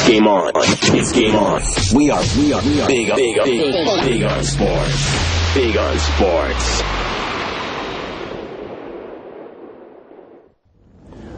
Game on. It's game on. We are big on sports. Big on sports.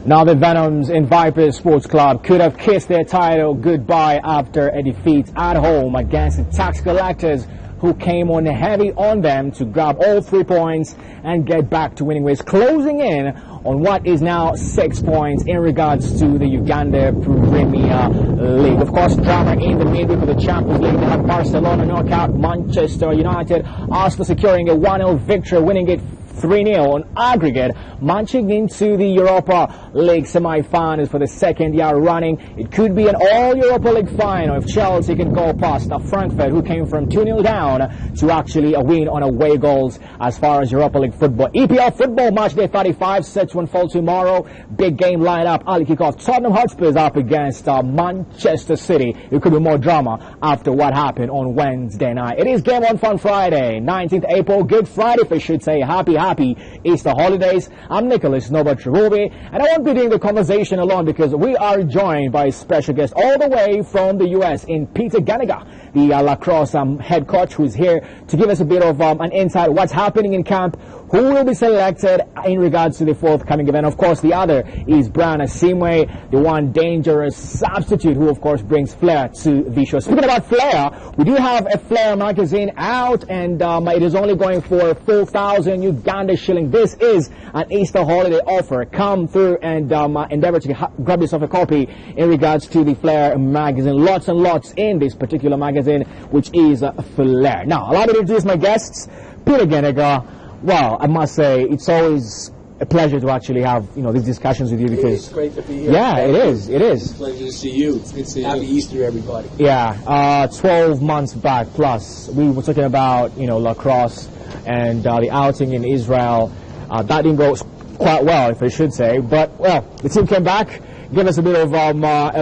Now the Venoms in Vipers Sports Club could have kissed their title goodbye after a defeat at home against the tax collectors, who came on heavy on them to grab all 3 points and get back to winning ways, closing in on what is now 6 points in regards to the Uganda Premier League. Of course, drama in the midweek of the Champions League. They have Barcelona knock out Manchester United, Arsenal securing a 1-0 victory, winning it 3-0 on aggregate, marching into the Europa League semi-finals for the second year running. It could be an all-Europa League final if Chelsea can go past Frankfurt, who came from 2-0 down to actually a win on away goals as far as Europa League football. EPL football match day 35 set to unfold tomorrow. Big game lineup. Early kickoff. Tottenham Hotspurs up against Manchester City. It could be more drama after what happened on Wednesday night. It is Game On Fun Friday, 19th April. Good Friday, if I should say. Happy Easter holidays. I'm Nicholas Norbert Cherubi, and I won't be doing the conversation alone because we are joined by a special guest all the way from the US in Peter Ginneger, the Lacrosse head coach, who's here to give us a bit of an insight what's happening in camp, who will be selected in regards to the forthcoming event. Of course, the other is Brian Asimwe, the one dangerous substitute who, of course, brings flair to the show. Speaking about flair, we do have a flair magazine out, and it is only going for 4,000 Uganda shilling. This is an Easter holiday offer. Come through and endeavor to grab yourself a copy in regards to the Flair magazine. Lots and lots in this particular magazine, which is Flair. Now, allow me to introduce my guests. Peter Ginneger. Well, I must say, it's always a pleasure to actually have, these discussions with you because it's great to be here. Yeah, it is. It's a pleasure to see you. It's good to see you. Happy Easter, everybody. Yeah, 12 months back plus, we were talking about, Lacrosse and the outing in Israel. That didn't go quite well, if I should say. But, well, the team came back, gave us a bit of a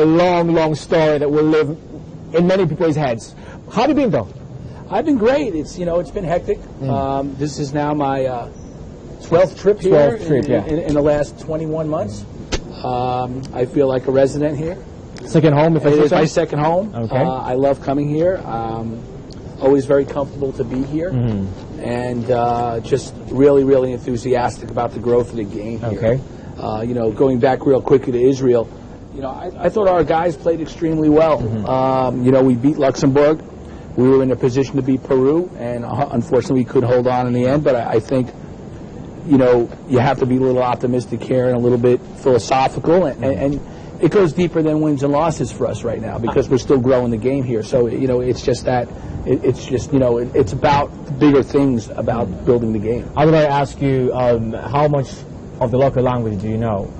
long story that will live in many people's heads. How have you been, though? I've been great. It's been hectic. This is now my 12th trip here in the last 21 months. I feel like a resident here. Second home, if I should say? It is my second home. Okay. I love coming here. Always very comfortable to be here. And just really enthusiastic about the growth of the game here. Okay. Going back real quickly to Israel, I thought our guys played extremely well. We beat Luxembourg. We were in a position to beat Peru, and unfortunately we couldn't hold on in the end. But I think, you have to be a little optimistic here and a little bit philosophical, and it goes deeper than wins and losses for us right now because we're still growing the game here. So it's just that it's about bigger things about building the game. I would like to ask you how much of the local language do you know?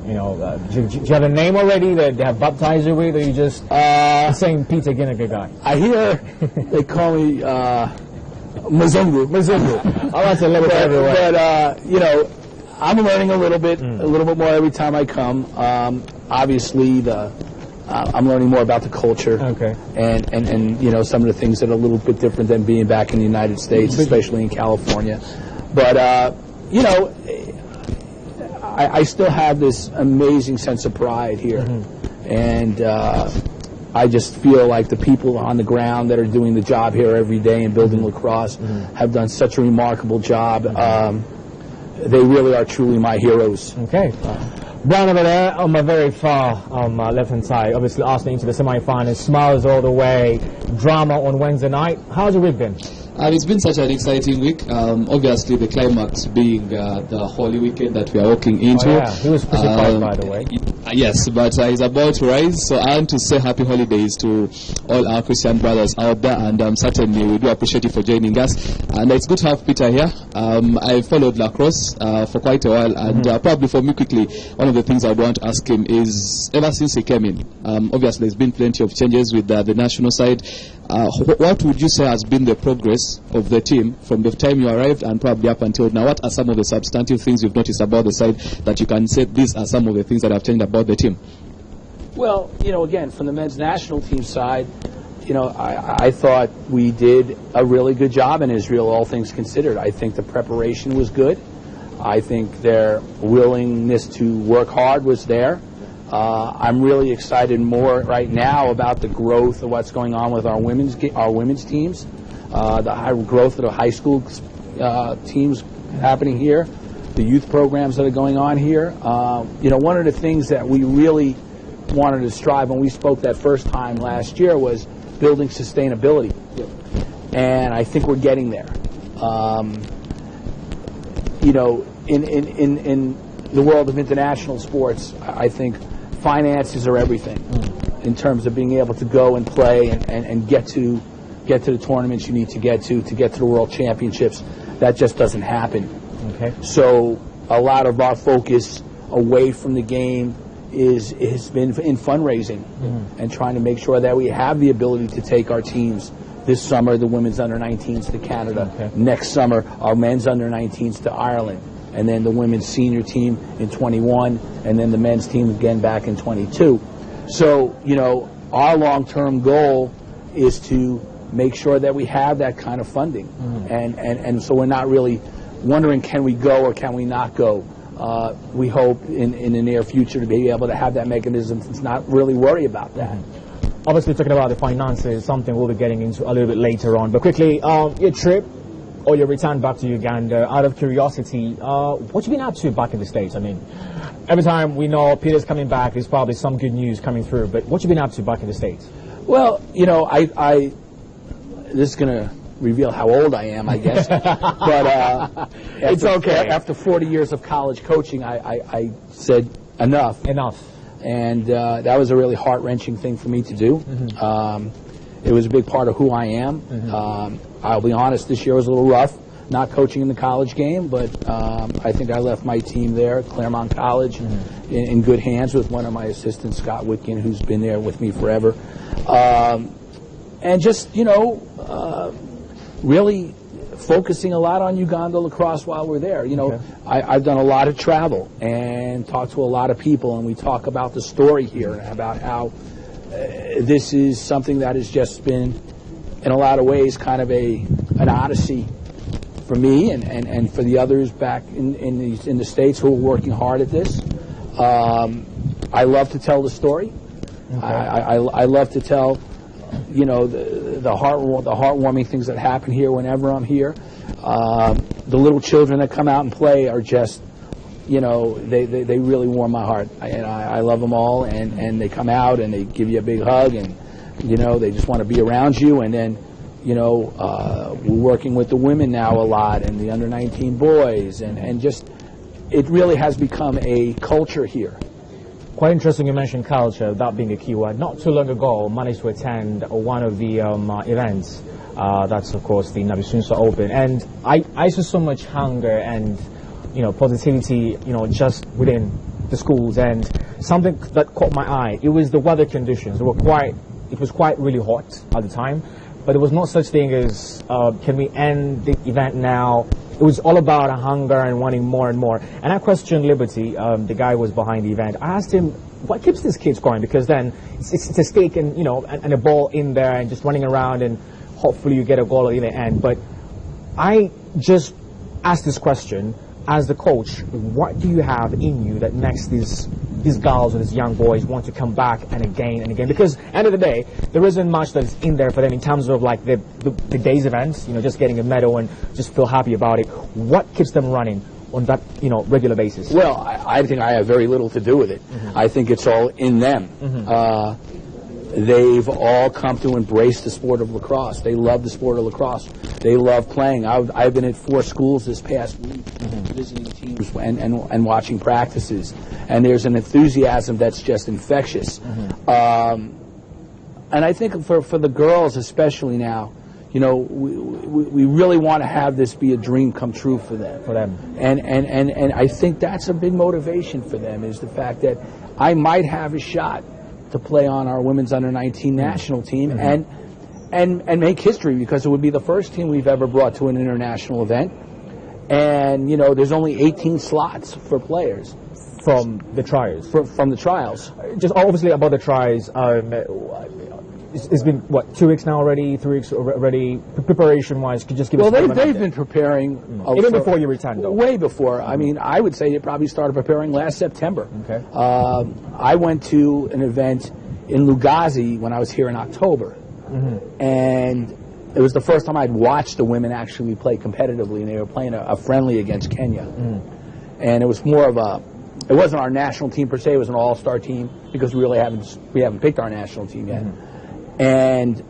Do you have a name already that they have baptized you with, or you just saying Peter Ginneger guy? I hear they call me Mzungu. I like to live it everywhere. But I'm learning a little bit more every time I come. Obviously, I'm learning more about the culture, and some of the things that are a little bit different than being back in the United States, especially in California. But I still have this amazing sense of pride here, and I just feel like the people on the ground that are doing the job here every day and building lacrosse have done such a remarkable job. They really are truly my heroes. Okay. Brian over there on my very far left-hand side, obviously Arsenal into the semi-finals, smiles all the way, drama on Wednesday night. How's your week been? It's been such an exciting week. Obviously, the climax being the Holy Weekend that we are walking into. Oh, yeah. He was crucified, by the way. Yes, but he's about to rise. So I want to say happy holidays to all our Christian brothers out there, and certainly we do appreciate you for joining us. And it's good to have Peter here. I followed Lacrosse for quite a while, and probably for me quickly, one of the things I would want to ask him is, ever since he came in, obviously there's been plenty of changes with the national side. What would you say has been the progress of the team from the time you arrived and probably up until now? What are some of the substantive things you've noticed about the side that you can say these are some of the things that have changed about the team? Well, again, from the men's national team side, I thought we did a really good job in Israel, all things considered. I think the preparation was good. I think their willingness to work hard was there. I'm really excited more right now about the growth of what's going on with our women's teams, the high growth of the high school teams happening here, the youth programs that are going on here. One of the things that we really wanted to strive when we spoke that first time last year was building sustainability. Yep. And I think we're getting there. In the world of international sports, I think finances are everything in terms of being able to go and play and get to the tournaments you need to get to the world championships. That just doesn't happen. Okay. So a lot of our focus away from the game has been in fundraising and trying to make sure that we have the ability to take our teams. This summer, the women's under-19s to Canada. Okay. Next summer, our men's under-19s to Ireland. And then the women's senior team in 21, and then the men's team again back in 22. So, our long-term goal is to make sure that we have that kind of funding. And so we're not really wondering, can we go or can we not go? We hope in the near future to be able to have that mechanism to not really worry about that. Obviously, talking about the finances, something we'll be getting into a little bit later on. But quickly, your trip or your return back to Uganda, out of curiosity, what you been up to back in the States? I mean, every time we know Peter's coming back, there's probably some good news coming through. But what you been up to back in the States? Well, this is going to reveal how old I am, I guess. But it's okay. After 40 years of college coaching, I said enough. Enough. And that was a really heart-wrenching thing for me to do. It was a big part of who I am. I'll be honest, this year was a little rough, not coaching in the college game, but I think I left my team there at Claremont College in good hands with one of my assistants, Scott Whitkin, who's been there with me forever. And just, really focusing a lot on Uganda lacrosse while we're there. I've done a lot of travel and talked to a lot of people, and we talk about the story here and about how this is something that has just been, in a lot of ways, kind of an odyssey for me and for the others back in the States who are working hard at this. I love to tell the story. Okay. I love to tell, the heartwarming things that happen here whenever I'm here. The little children that come out and play are just, they really warm my heart. I love them all, and they come out and they give you a big hug, and they just want to be around you. And then we're working with the women now a lot, and the under-19 boys, and just it really has become a culture here. Quite interesting you mentioned culture, that being a key word. Not too long ago, I managed to attend one of the events. That's, of course, the Nabisunsa Open. And I saw so much hunger and, positivity, just within the schools. And something that caught my eye, it was the weather conditions. It was quite really hot at the time. But there was no such thing as, can we end the event now? It was all about a hunger and wanting more and more. And I questioned Liberty, the guy who was behind the event. I asked him, what keeps these kids going? Because then it's a stake and, and a ball in there and just running around, and hopefully you get a goal at the end. But I just asked this question as the coach, what do you have in you that makes these girls or these young boys want to come back and again? Because end of the day, there isn't much that's in there for them in terms of like the day's events, just getting a medal and just feel happy about it. What keeps them running on that, regular basis? Well, I think I have very little to do with it. I think it's all in them. They've all come to embrace the sport of lacrosse. They love the sport of lacrosse. They love playing. I've been at 4 schools this past week, visiting teams and watching practices. And there's an enthusiasm that's just infectious. And I think for the girls especially now, we really want to have this be a dream come true for them. And I think that's a big motivation for them, is the fact that I might have a shot to play on our women's under-19 national team and make history, because it would be the first team we've ever brought to an international event. And, there's only 18 slots for players. From the trials? From the trials. Just obviously about the trials, it's been, what, 2 weeks now already, 3 weeks already, preparation-wise? Could you just give us they've been preparing. Even before you returned, though? Way before. I mean, I would say they probably started preparing last September. Okay. I went to an event in Lugazi when I was here in October. And it was the first time I'd watched the women actually play competitively, and they were playing a friendly against Kenya. And it was more of a, it wasn't our national team per se, it was an all-star team, because we haven't picked our national team yet. And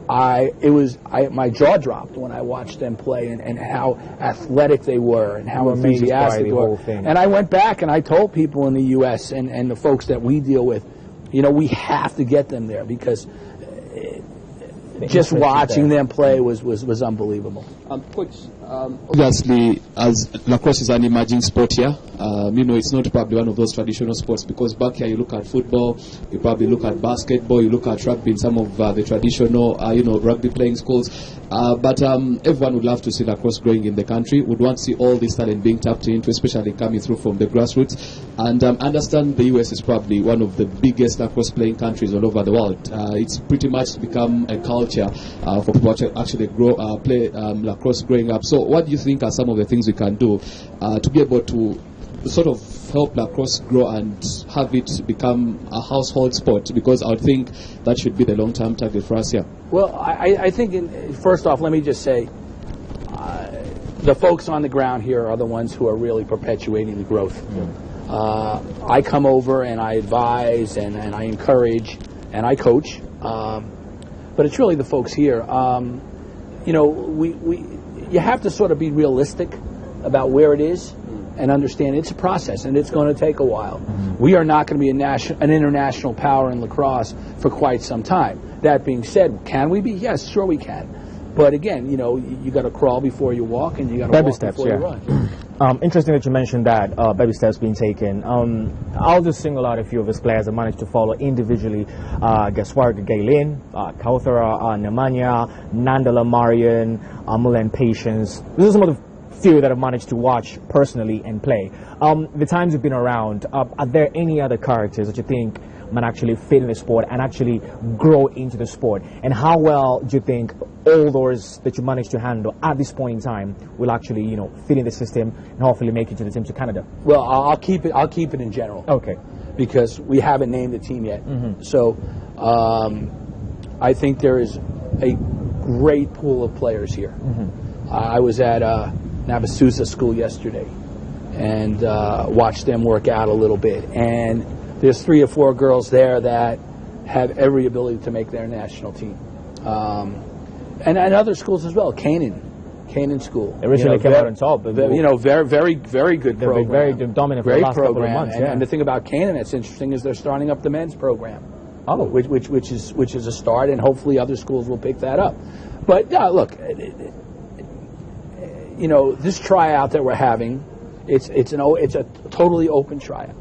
my jaw dropped when I watched them play, and how athletic they were, and how enthusiastic they were. And I went back and I told people in the U.S. and the folks that we deal with, you know, we have to get them there, because just watching them play was unbelievable. Coach, obviously, as lacrosse is an emerging sport here, you know, it's not probably one of those traditional sports, because back here you look at football, you probably look at basketball, you look at rugby in some of the traditional, you know, rugby playing schools. But everyone would love to see lacrosse growing in the country, would want to see all this talent being tapped into, especially coming through from the grassroots. And understand the US is probably one of the biggest lacrosse playing countries all over the world. It's pretty much become a culture for people to actually play lacrosse growing up. So what do you think are some of the things we can do to be able to sort of help lacrosse grow and have it become a household sport? Because I would think that should be the long-term target for us here. Well, I think, first off, let me just say, the folks on the ground here are the ones who are really perpetuating the growth. I come over and I advise and I encourage and I coach, but it's really the folks here. You know, you have to sort of be realistic about where it is and understand it's a process, and it's going to take a while. We are not going to be an international power in lacrosse for quite some time. That being said, can we be? Yes, sure we can. But again, you know, you got to crawl before you walk, and you got to walk before you run. Interesting that you mentioned that baby steps being taken. I'll just single out a few of his players I managed to follow individually. Gaswarga Gaylin, Kauthara Nemanja, Nandala Marian, Mulen Patience. These are some of the few that I've managed to watch personally and play. The times you've been around, are there any other characters that you think might actually fit in the sport and actually grow into the sport? And how well do you think all those that you managed to handle at this point in time will actually, you know, fit in the system and hopefully make it to the team to Canada? Well, I'll keep it in general. Okay. Because we haven't named the team yet. So I think there is a great pool of players here. I was at Navasusa School yesterday and watched them work out a little bit. And there's 3 or 4 girls there that have every ability to make their national team. And other schools as well. Canaan School. They originally came out on top. You know, very good program. Very dominant for the last couple of months. And the thing about Canaan that's interesting is they're starting up the men's program. Which is a start, and hopefully other schools will pick that up. But look, you know, this tryout that we're having, it's a totally open tryout.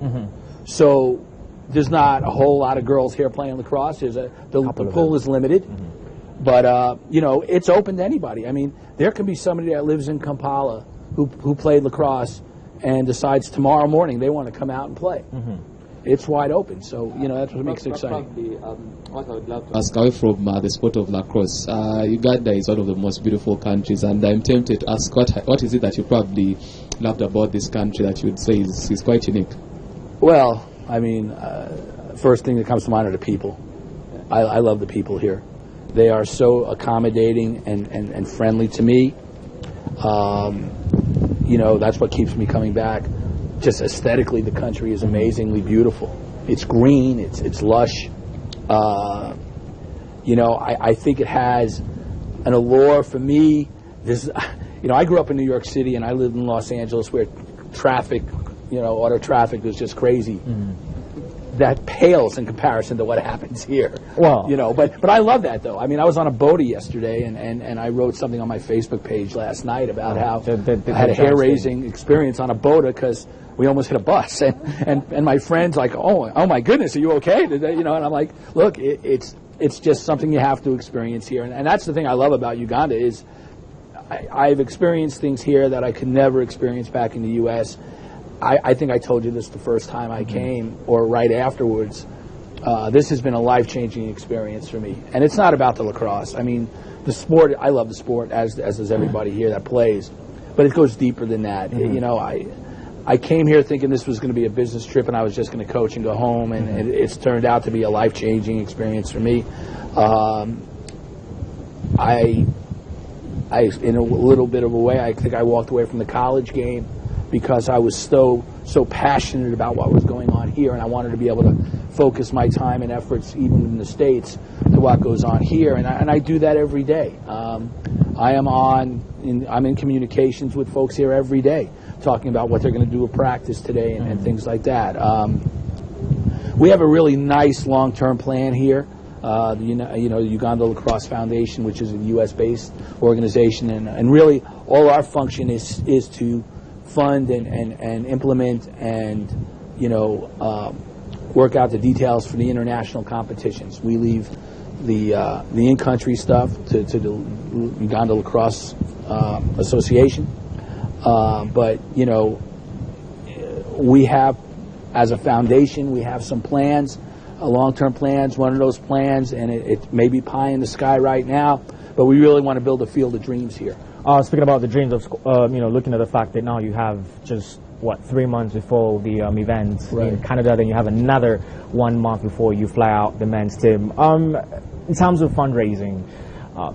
So there's not a whole lot of girls here playing lacrosse. The pool is limited, but you know, it's open to anybody. I mean, there can be somebody that lives in Kampala who played lacrosse and decides tomorrow morning they want to come out and play. It's wide open, so you know that's what makes it exciting. Probably, what I would love to ask, away from the sport of lacrosse, Uganda is one of the most beautiful countries, and I'm tempted to ask, what is it that you probably loved about this country that you would say is quite unique? Well, I mean, first thing that comes to mind are the people. I love the people here. They are so accommodating and friendly to me. You know, that's what keeps me coming back. Just aesthetically, the country is amazingly beautiful. It's green, it's lush. You know, I think it has an allure for me. You know, I grew up in New York City and I lived in Los Angeles where traffic, you know, auto traffic was just crazy. That pales in comparison to what happens here. Well, you know, but I love that though. I mean, I was on a boaty yesterday, and I wrote something on my Facebook page last night about how I had a hair-raising experience on a boat because we almost hit a bus, and my friends like, oh my goodness, are you okay? You know, and I'm like, look, it's just something you have to experience here, and that's the thing I love about Uganda is I've experienced things here that I could never experience back in the U.S. I think I told you this the first time I came, or right afterwards. this has been a life-changing experience for me. And it's not about the lacrosse. I mean, the sport, I love the sport, as does everybody here that plays. But it goes deeper than that. You know, I came here thinking this was going to be a business trip and I was just going to coach and go home, and it's turned out to be a life-changing experience for me. I, in a little bit of a way, I think I walked away from the college game because I was so passionate about what was going on here, and I wanted to be able to focus my time and efforts, even in the States, to what goes on here, and I do that every day. I'm in communications with folks here every day, talking about what they're going to do with practice today and things like that. We have a really nice long-term plan here. The Uganda Lacrosse Foundation, which is a U.S.-based organization, and really all our function is to fund and implement and work out the details for the international competitions. We leave the in-country stuff to the Uganda Lacrosse Association, but we have, as a foundation, we have some plans. Long-term plans. One of those plans, and it may be pie in the sky right now, but we really want to build a field of dreams here. Speaking about the dreams of, looking at the fact that now you have just 3 months before the event in Canada, then you have another 1 month before you fly out the men's team. In terms of fundraising,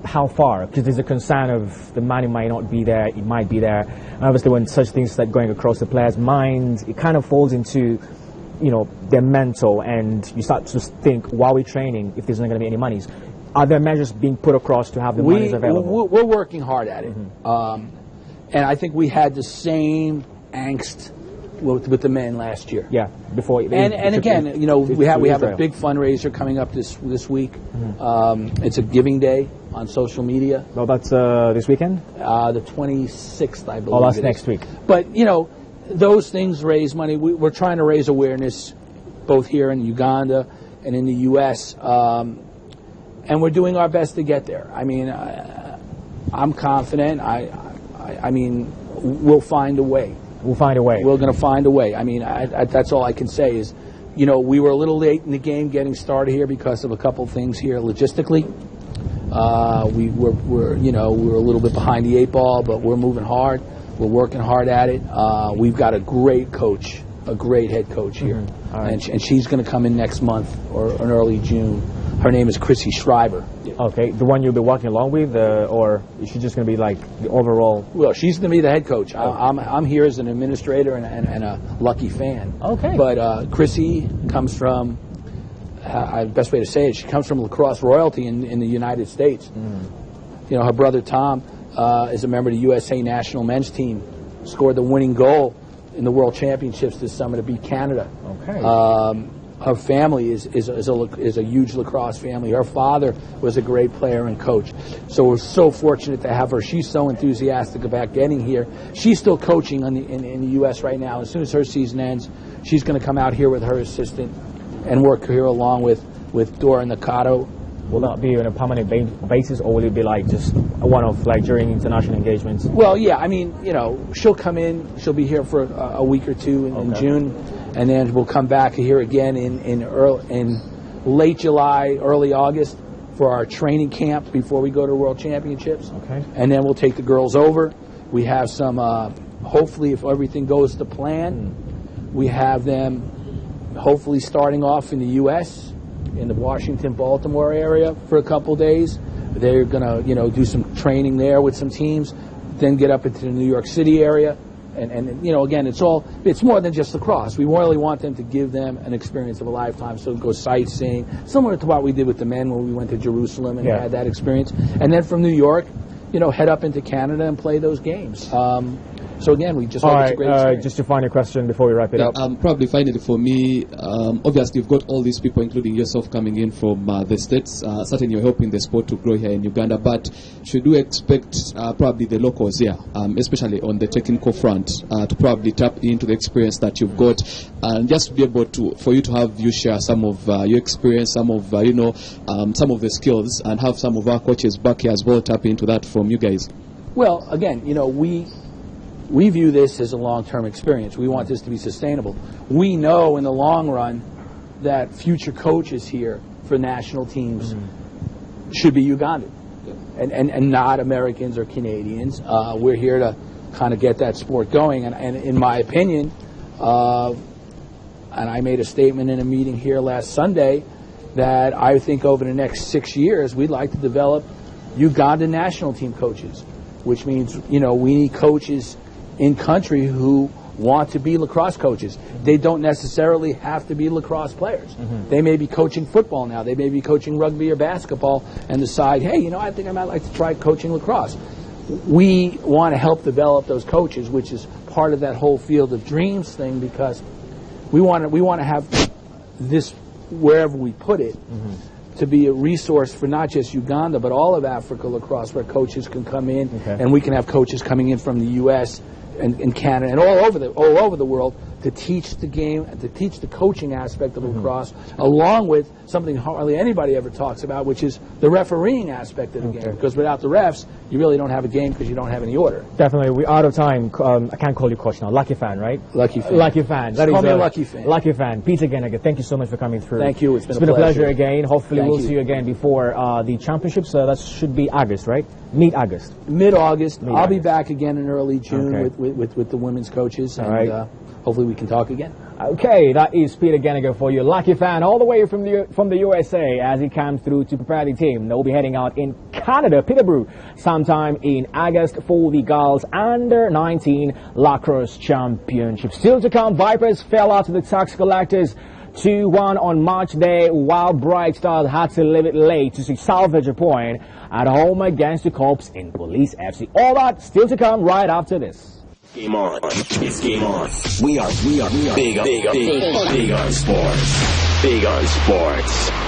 how far? Because there's a concern of the money might not be there, it might be there, and obviously when such things start going across the players' minds, it kind of falls into their mental, and you start to think while we're training if there's not going to be any monies. Are there measures being put across to have the monies available? We're working hard at it. And I think we had the same angst with the men last year. Yeah, before. And again, we have a big fundraiser coming up this week. It's a giving day on social media. Well, that's this weekend? The 26th, I believe. Oh, that's next week. But, those things raise money. We're trying to raise awareness both here in Uganda and in the U.S., and we're doing our best to get there. I mean, I'm confident. I mean, we'll find a way. We'll find a way. We're going to find a way. I mean, that's all I can say is, we were a little late in the game getting started here because of a couple things here logistically. We're a little bit behind the 8 ball, but we're moving hard. We're working hard at it. We've got a great coach, a great head coach here. Right. And she's going to come in next month or in early June. Her name is Chrissy Schreiber. Okay, the one you'll be working along with, or is she just going to be like the overall? Well, she's going to be the head coach. I'm here as an administrator and a lucky fan. Okay. But Chrissy comes from, the best way to say it, she comes from lacrosse royalty in the United States. Her brother Tom is a member of the USA national men's team, scored the winning goal in the World Championships this summer to beat Canada. Okay. Her family is a huge lacrosse family. Her father was a great player and coach. So we're so fortunate to have her. She's so enthusiastic about getting here. She's still coaching in the U.S. right now. As soon as her season ends, she's going to come out here with her assistant and work here along with Dora Nakato. Will that be on a permanent basis, or will it be like just a one-off, like during international engagements? Well, yeah, I mean, she'll come in. She'll be here for a week or two in June, and then we'll come back here again in late July, early August for our training camp before we go to World Championships. Okay. And then we'll take the girls over. We have some, hopefully, if everything goes to plan, we have them hopefully starting off in the U.S., in the Washington, Baltimore area for a couple days. They're going to, do some training there with some teams, then get up into the New York City area. And again, it's more than just lacrosse. We really want them to give them an experience of a lifetime. So go sightseeing, similar to what we did with the men when we went to Jerusalem and had that experience. And then from New York, head up into Canada and play those games. So again, we just hope it's a great experience. Just a final question before we wrap it up. Probably finally for me, obviously you've got all these people, including yourself, coming in from the States. Certainly you're helping the sport to grow here in Uganda, but should we expect probably the locals here, especially on the technical front, to probably tap into the experience that you've got, and just to be able for you to have you share some of your experience, some of some of the skills, and have some of our coaches back here as well tap into that from you guys? Well, again, we view this as a long-term experience. We want this to be sustainable. We know in the long run that future coaches here for national teams should be Ugandan and not Americans or Canadians. We're here to kind of get that sport going. And in my opinion, and I made a statement in a meeting here last Sunday that I think over the next 6 years, we'd like to develop Ugandan national team coaches, which means, we need coaches in country who want to be lacrosse coaches. They don't necessarily have to be lacrosse players. They may be coaching football now. They may be coaching rugby or basketball and decide, hey, I think I might like to try coaching lacrosse. We want to help develop those coaches, which is part of that whole Field of Dreams thing, because we want to have this, wherever we put it, to be a resource for not just Uganda, but all of Africa lacrosse, where coaches can come in, and we can have coaches coming in from the U.S., and Canada and all over the world to teach the game, to teach the coaching aspect of lacrosse, along with something hardly anybody ever talks about, which is the refereeing aspect of the game. Because without the refs, you really don't have a game because you don't have any order. Definitely. We're out of time. I can't call you coach now. Lucky fan, right? Lucky fan. Lucky fan. Call me a lucky fan. Lucky fan. Peter Ginneger, thank you so much for coming through. Thank you. It's been a pleasure again. Hopefully we'll see you again before the championships. That should be August, right? Mid-August. Mid-August. I'll be back again in early June with the women's coaches. And hopefully we can talk again. Okay, that is Peter Ginneger for you. Lucky fan all the way from the USA as he comes through to prepare the team. They'll be heading out in Canada, Peterborough, sometime in August for the girls under-19 Lacrosse Championship. Still to come, Vipers fell out to the tax collectors 2-1 on March Day, while Bright Stars had to leave it late to salvage a point at home against the Corps in Police FC. All that still to come right after this. Game on. It's game on. We are big on sports. Big on sports.